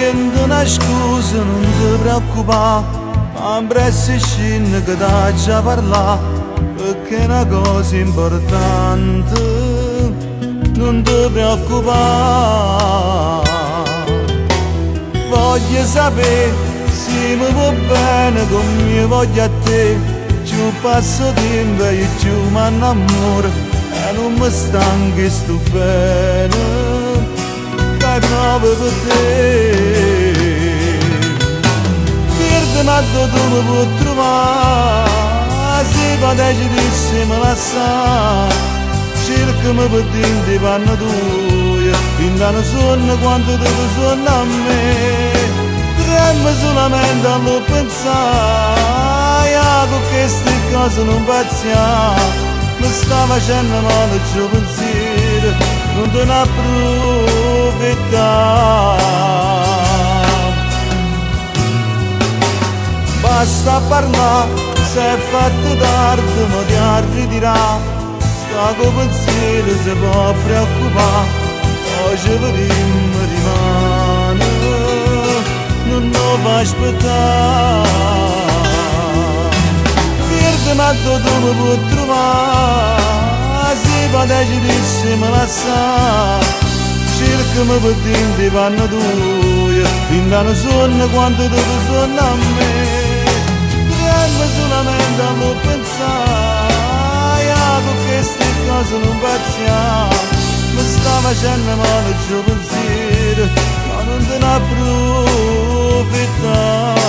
chiedendo una scusa, non ti preoccupare, ma presto scende che t'ha già parlato, perché è una cosa importante, non ti preoccupare. Voglio sapere se mi va bene come voglio a te, più passo tempo e più mi innamoro e non mi stanchi sto bene, che è proprio per te. Ma dove tu mi puoi trovare, se potessi me lasciare, cercami per dentro panno tuoi, finché non sono quanto tu sono a me, tremmo solamente a lo pensare, con queste cose non pazziamo, mi sta facendo male il tuo pensiero, non te ne approfittare. Basta parlare, se è fatto tardi ma ti ritirare, sta con pensiero si può preoccupare, poi ci vedremo rimane, non lo fa aspettare. Ma dove tu mi puoi trovare, se potessi me lasciare, cercami per dentro panno tuoi, finché non sono quanto tu sono a me, tremmo solamente a lo pensare, con queste cose non pazziamo, mi sta facendo male il tuo pensiero, ma non te ne approfittare.